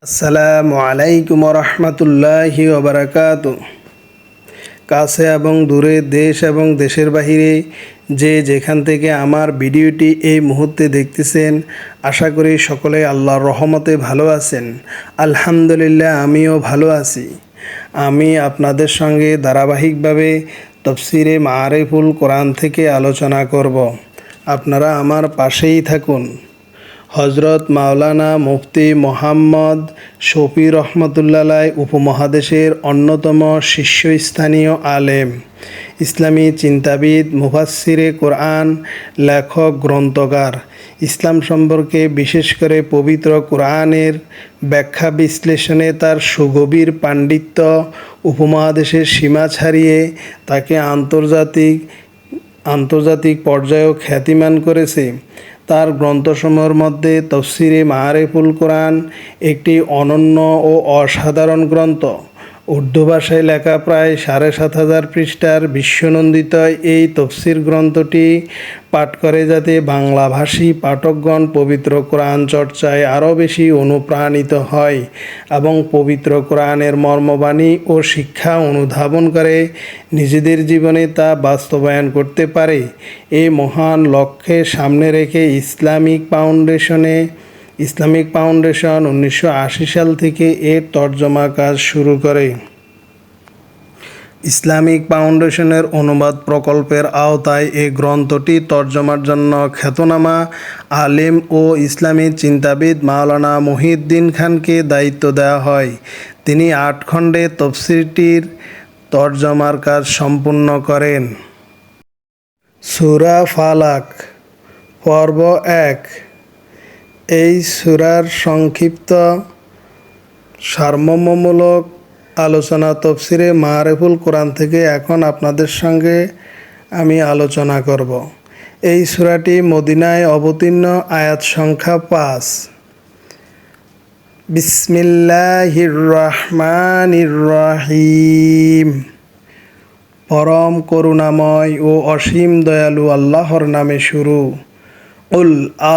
আসসালামু আলাইকুম রহমতুল্লাহি ওবরাকাতু। কাছে এবং দূরে, দেশ এবং দেশের বাহিরে যে যেখান থেকে আমার ভিডিওটি এই মুহূর্তে দেখতেছেন, আশা করি সকলে আল্লাহর রহমতে ভালো আছেন। আলহামদুলিল্লাহ, আমিও ভালো আছি। আমি আপনাদের সঙ্গে ধারাবাহিকভাবে তাফসীরে মাআরিফুল কোরআন থেকে আলোচনা করব। আপনারা আমার পাশেই থাকুন। হজরত মাওলানা মুফতি মোহাম্মদ শফি রহমতুল্লাহ উপমহাদেশের অন্যতম শীর্ষস্থানীয় আলেম, ইসলামী চিন্তাবিদ, মুফাসসিরে কোরআন, লেখক, গ্রন্থকার। ইসলাম সম্পর্কে বিশেষ করে পবিত্র কোরআনের ব্যাখ্যা বিশ্লেষণে তার সুগভীর পাণ্ডিত্য উপমহাদেশের সীমা ছাড়িয়ে তাকে আন্তর্জাতিক পর্যায়েও খ্যাতিমান করেছে। তার গ্রন্থসমূহের মধ্যে তাফসীরে মাআরিফুল কোরআন একটি অনন্য ও অসাধারণ গ্রন্থ। উর্দু ভাষায় লেখা প্রায় ৭,৫০০ পৃষ্ঠার বিশ্বনন্দিত এই তফসির গ্রন্থটি পাঠ করে যাতে বাংলাভাষী পাঠকগণ পবিত্র কোরআন চর্চায় আরও বেশি অনুপ্রাণিত হয় এবং পবিত্র কোরআনের মর্মবাণী ও শিক্ষা অনুধাবন করে নিজেদের জীবনে তা বাস্তবায়ন করতে পারে। এই মহান লক্ষ্যে সামনে রেখে ইসলামিক ফাউন্ডেশন 1980 সাল থেকে এর তর্জমা কাজ শুরু করে। ইসলামিক ফাউন্ডেশনের অনুবাদ প্রকল্পের আওতায় এই গ্রন্থটি তর্জমার জন্য খ্যাতনামা আলেম ও ইসলামী চিন্তাবিদ মাওলানা মুহিউদ্দিন খানকে দায়িত্ব দেওয়া হয়। তিনি 8 খণ্ডে তফসিরটির তর্জমার কাজ সম্পূর্ণ করেন। সূরা ফালাক, পর্ব 1। এই সূরার সংক্ষিপ্ত সারমর্মমূলক আলোচনা তাফসীরে মাআরিফুল কোরআন থেকে এখন আপনাদের সঙ্গে আমি আলোচনা করব। এই সূরাটি মদিনায় অবতীর্ণ, আয়াত সংখ্যা 5। বিসমিল্লাহির রহমানির রহিম। পরম করুণাময় ও অসীম দয়ালু আল্লাহর নামে শুরু। কুল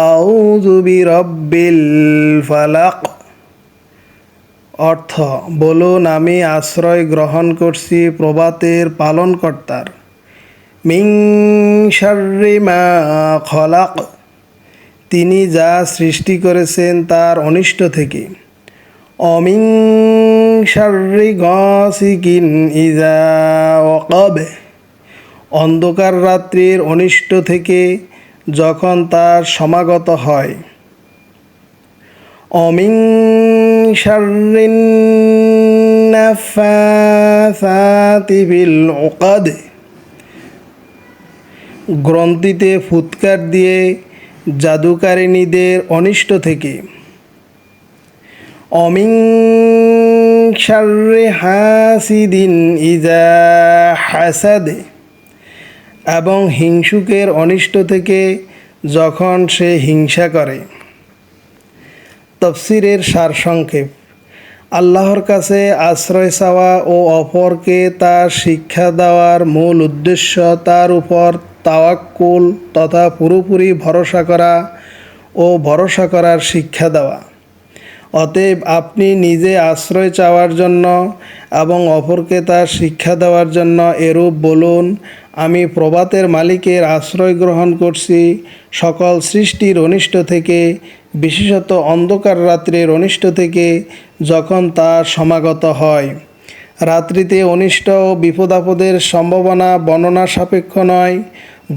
আউযু বিরাব্বিল ফালাক। অর্থ, বলুন আমি আশ্রয় গ্রহণ করছি প্রভাতের পালনকর্তার। মিন শাররি মা খলাক। তিনি যা সৃষ্টি করেছেন তার অনিষ্ট থেকে। অমিন শাররি গাসিকিন ইযা ওয়াকাব। অন্ধকার রাত্রির অনিষ্ট থেকে যখন তার সমাগত হয়। অমিন শাররিন নাফাসাতি ফিল উকাদ। গ্রন্থিতে ফুৎকার দিয়ে জাদুকারিনীদের অনিষ্ট থেকে। অমিন শাররি হাসিদিন ইযা হাসাদ। এবং হিংসুকের অনিষ্ট থেকে যখন সে হিংসা করে। তাফসীরের সারসংক্ষেপ। আল্লাহর কাছে আশ্রয় চাওয়া ও অপরকে তার শিক্ষা দেওয়ার মূল উদ্দেশ্য তার উপর তাওয়াক্কুল তথা পুরোপুরি ভরসা করা ও ভরসা করার শিক্ষা দেওয়া। অতএব আপনি নিজে আশ্রয় চাওয়ার জন্য এবং অপরকে তার শিক্ষা দেওয়ার জন্য এরূপ বলুন, আমি প্রভাতের মালিকের আশ্রয় গ্রহণ করছি সকল সৃষ্টির অনিষ্ট থেকে, বিশেষত অন্ধকার রাত্রির অনিষ্ট থেকে যখন তার সমাগত হয়। রাত্রিতে অনিষ্ট ও বিপদাপদের সম্ভাবনা বর্ণনা সাপেক্ষ নয়।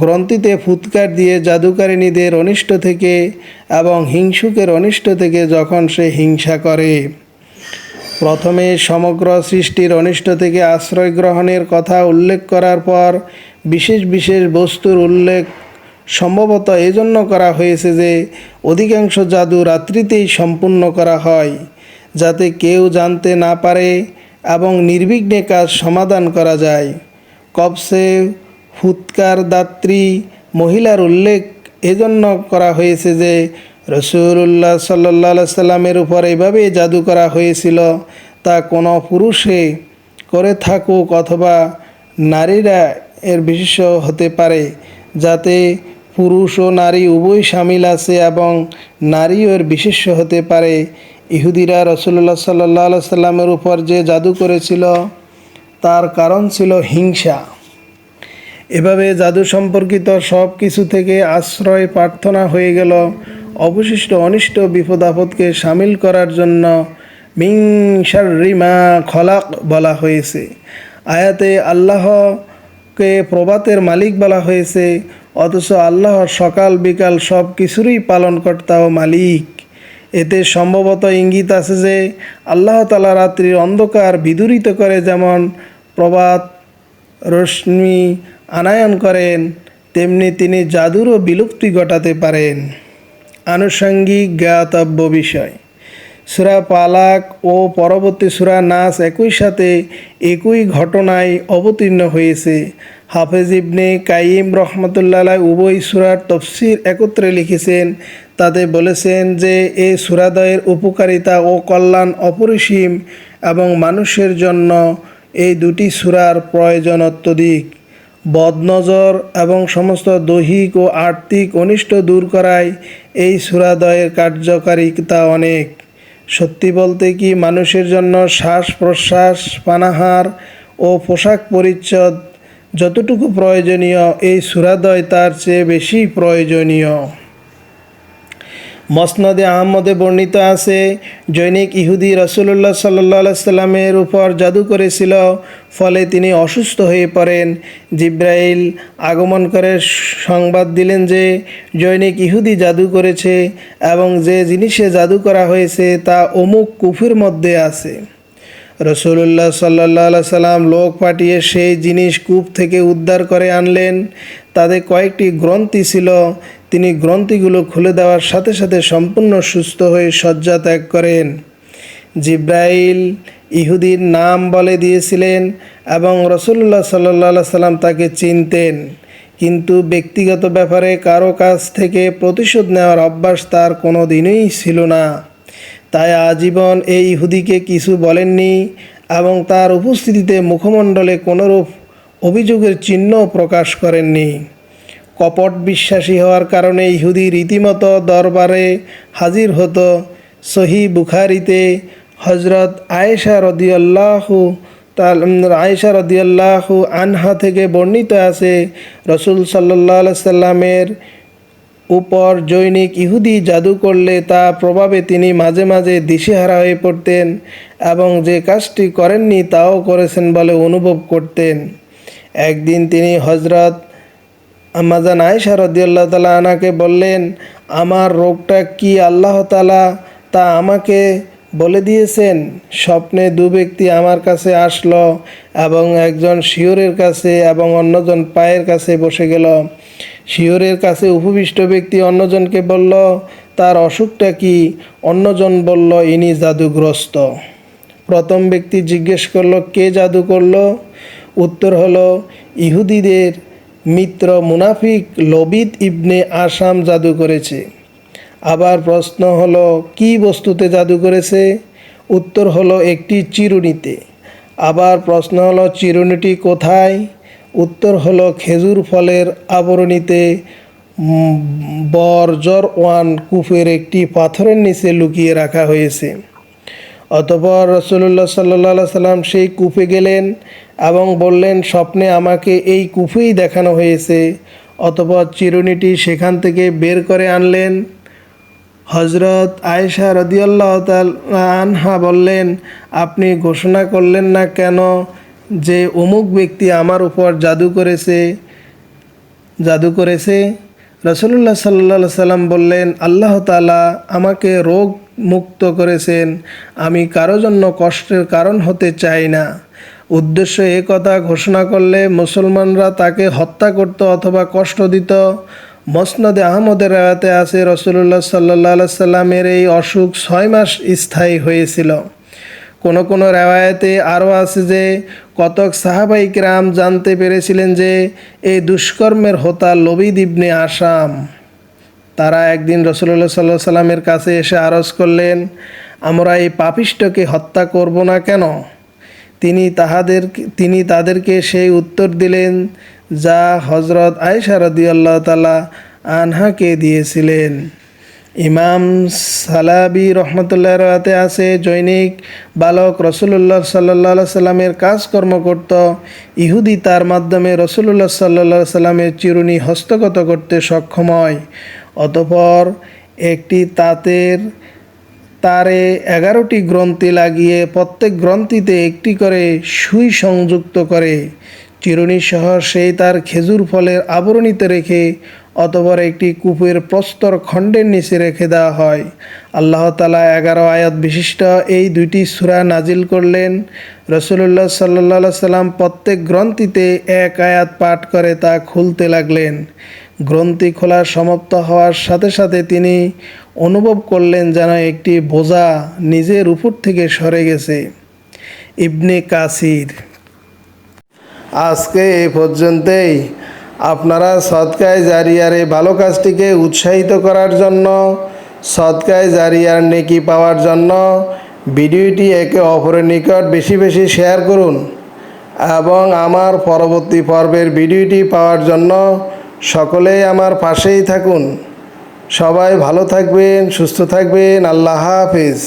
গ্রন্থিতে ফুৎকার দিয়ে জাদুকারিনীদের অনিষ্ট থেকে এবং হিংসুকের অনিষ্ট থেকে যখন সে হিংসা করে। প্রথমে সমগ্র সৃষ্টির অনিষ্ট থেকে আশ্রয় গ্রহণের কথা উল্লেখ করার পর বিশেষ বিশেষ বস্তুর উল্লেখ সম্ভবত এজন্য করা হয়েছে যে অধিকাংশ জাদু রাত্রিতেই সম্পূর্ণ করা হয়, যাতে কেউ জানতে না পারে এবং নির্বিঘ্নে কাজ সমাধান করা যায়। কবসে ফুৎকার দাত্রী মহিলার উল্লেখ এজন্য করা হয়েছে যে রাসূলুল্লাহ সাল্লাল্লাহু আলাইহি সাল্লামের উপর এভাবে জাদু করা হয়েছিল, তা কোনো পুরুষে করে থাকুক অথবা নারীরা এর বিশেষ হতে পারে, যাতে পুরুষ ও নারী উভয় শামিল আছে এবং নারীও এর বিশেষ হতে পারে। ইহুদিরা রাসূলুল্লাহ সাল্লাল্লাহু আলাইহি সাল্লামের উপর যে জাদু করেছিল তার কারণ ছিল হিংসা। এভাবে জাদু সম্পর্কিত সব কিছু থেকে আশ্রয় প্রার্থনা হয়ে গেল অবশিষ্ট অনিষ্ট বিপদ আপদকে সামিল করার জন্য মিন শাররি মা খলাক বলা হয়েছে। আয়াতে আল্লাহকে প্রভাতের মালিক বলা হয়েছে, অথচ আল্লাহ সকাল বিকাল সব কিছুরই পালনকর্তা ও মালিক। এতে সম্ভবত ইঙ্গিত আছে যে আল্লাহ তাআলা রাত্রির অন্ধকার বিদূরিত করে যেমন প্রভাত রশ্মি আনায়ন করেন, তেমনি তিনি জাদুরও বিলুপ্তি ঘটাতে পারেন। আনুষঙ্গিক জ্ঞাতব্য বিষয়: সূরা ফালাক ও পরবর্তী সূরা নাস একই সাথে একই ঘটনায় অবতীর্ণ হয়েছে। হাফেজ ইবনে কাইয়িম রহমতুল্লাহ আলাইহি উভয় সূরার তাফসীর একত্রে লিখেছেন। তাতে বলেছেন যে এই সূরাদ্বয়ের উপকারিতা ও কল্যাণ অপরিসীম এবং মানুষের জন্য এই দুটি সূরার প্রয়োজন অত্যধিক। বদনজর এবং সমস্ত দৈহিক ও আর্থিক অনিষ্ট দূর করায় এই সূরাদ্বয়ের কার্যকারিতা অনেক। সত্যি বলতে কি, মানুষের জন্য শ্বাস প্রশ্বাস, পানাহার ও পোশাক পরিচ্ছদ যতটুকু প্রয়োজনীয়, এই সূরাদ্বয় তার চেয়ে বেশি প্রয়োজনীয়। মসনদে আহমদে বর্ণিত আছে, জৈনিক ইহুদি রাসূলুল্লাহ সাল্লাল্লাহু আলাইহি সাল্লামের উপর জাদু করেছিল, ফলে তিনি অসুস্থ হয়ে পড়েন। জিব্রাইল আগমন করে সংবাদ দিলেন যে জৈনিক ইহুদি জাদু করেছে এবং যে জিনিসে জাদু করা হয়েছে তা অমুক কূপের মধ্যে আছে। রাসূলুল্লাহ সাল্লাল্লাহু আলাইহি সাল্লাম লোক পাঠিয়ে সেই জিনিস কূপ থেকে উদ্ধার করে আনলেন। তাদের কয়েকটি গ্রন্থি ছিল। তিনি গ্রন্থিগুলো খুলে দেওয়ার সাথে সাথে সম্পূর্ণ সুস্থ হয়ে শয্যা ত্যাগ করেন। জিব্রাইল ইহুদির নাম বলে দিয়েছিলেন এবং রাসূলুল্লাহ সাল্লাল্লাহু আলাইহি সাল্লাম তাকে চিনতেন, কিন্তু ব্যক্তিগত ব্যাপারে কারো কাছ থেকে প্রতিশোধ নেওয়ার অভ্যাস তার কোনো দিনই ছিল না। তাই আজীবন এই ইহুদিকে কিছু বলেননি এবং তার উপস্থিতিতে মুখমণ্ডলে কোনোরূপ অভিযোগের চিহ্ন প্রকাশ করেননি। কপট বিশ্বাসী হওয়ার কারণে ইহুদি রীতিমতো দরবারে হাজির হতো। সহিহ বুখারীতে হযরত আয়েশা রাদিয়াল্লাহু আনহা থেকে বর্ণিত আছে, রাসূল সাল্লাল্লাহু আলাইহি সাল্লামের উপর জৈনিক ইহুদি জাদু করলে তা প্রভাবে তিনি মাঝে মাঝে দিশেহারা হয়ে পড়তেন এবং যে কাজটি করেননি তাও করেছেন বলে অনুভব করতেন। একদিন তিনি হযরত আম্মাজান আয়েশা রাদিয়াল্লাহু তাআলা আনহাকে বললেন, আমার রোগটা কি আল্লাহ তাআলা তা আমাকে বলে দিয়েছেন। স্বপ্নে দু ব্যক্তি আমার কাছে আসলো এবং একজন শিয়রের কাছে এবং অন্যজন পায়ের কাছে বসে গেল। শিয়রের কাছে উপবিষ্ট ব্যক্তি অন্যজনকে বলল, তার অসুখটা কি? অন্যজন বলল, ইনি জাদুগ্রস্ত। প্রথম ব্যক্তি জিজ্ঞেস করলো, কে জাদু করলো? উত্তর হলো, ইহুদিদের মিত্র মুনাফিক লবিদ ইবনে আসাম জাদু করেছে। আবার প্রশ্ন হলো, কি বস্তুতে জাদু করেছে? উত্তর হলো, একটি চিরুনিতে। আবার প্রশ্ন হলো, চিরুনিটি কোথায়? উত্তর হলো, খেজুর ফলের আবরণীতে বরজরওয়ান কূপের একটি পাথরের নিচে লুকিয়ে রাখা হয়েছে। অতঃপর রাসূলুল্লাহ সাল্লাল্লাহু আলাইহি সাল্লাম সেই কূপে গেলেন এবং বললেন, স্বপ্নে আমাকে এই কূপেই দেখানো হয়েছে। অতঃপর চিরুনিটি সেখান থেকে বের করে আনলেন। হযরত আয়েশা রাদিয়াল্লাহু তাআলা আনহা বললেন, আপনি ঘোষণা করলেন না কেন যে অমুক ব্যক্তি আমার উপর জাদু করেছে? রাসূলুল্লাহ সাল্লাল্লাহু আলাইহি সাল্লাম বললেন, আল্লাহ তাআলা আমাকে রোগ মুক্ত করেছেন, আমি কারো জন্য কষ্টের কারণ হতে চাই না। উদ্দেশ্য এ কথা ঘোষণা করলে মুসলমানরা তাকে হত্যা করত অথবা কষ্ট দিত। মসনদে আহমদের রায়াতে আছে, রাসূলুল্লাহ সাল্লাল্লাহু আলাইহি সাল্লামের এই অসুখ 6 মাস স্থায়ী হয়েছিল। কোনো কোনো রেওয়ায়েতে আরও আছে যে কতক সাহাবাই কিরাম জানতে পেরেছিলেন যে এই দুষ্কর্মের হোতা লবিদ ইবনে আসাম। তারা একদিন রাসূলুল্লাহ সাল্লাল্লাহু আলাইহি সাল্লামের কাছে এসে আরজ করলেন, আমরা এই পাপিষ্ঠকে হত্যা করব না কেন? তিনি তাদেরকে সেই উত্তর দিলেন যা হযরত আয়েশা রাদিয়াল্লাহু তাআলা আনহাকে দিয়েছিলেন। ইমাম সালাবি রহমতুল্লাহ রাতে আছে, জৈনিক বালক রসুল্লাহ সাল্লাহ সাল্লামের কাজকর্ম করত। ইহুদি তার মাধ্যমে রসুল্লাহ সাল্লাহ সাল্লামের চিরুনি হস্তগত করতে সক্ষম হয়। অতঃপর একটি তারে 11টি গ্রন্থি লাগিয়ে প্রত্যেক গ্রন্থিতে একটি করে সুই সংযুক্ত করে চিরুনি সহ সেই তার খেজুর ফলের আবরণীতে রেখে অতঃপর একটি কূপের প্রস্তর খণ্ডের নিচে রেখে দেওয়া হয়। আল্লাহ তাআলা 11 আয়াত বিশিষ্ট এই দুইটি সূরা নাজিল করলেন। রসুল্লাহ সাল্লাহ সাল্লাম প্রত্যেক গ্রন্থিতে এক আয়াত পাঠ করে তা খুলতে লাগলেন। গ্রন্থি খোলা সমাপ্ত হওয়ার সাথে সাথে তিনি অনুভব করলেন যেন একটি বোঝা নিজের উপর থেকে সরে গেছে। ইবনে কাসির। আজকে এই পর্যন্তই। আপনারা সদকায়ে জারিয়ার এই ভালো কাজটিকে উৎসাহিত করার জন্য, সদকায়ে জারিয়ার নেকি পাওয়ার জন্য ভিডিওটি একে অপরের নিকট বেশি বেশি শেয়ার করুন এবং আমার পরবর্তী পর্বের ভিডিওটি পাওয়ার জন্য সকলেই আমার পাশেই থাকুন। সবাই ভালো থাকবেন, সুস্থ থাকবেন। আল্লাহ হাফেজ।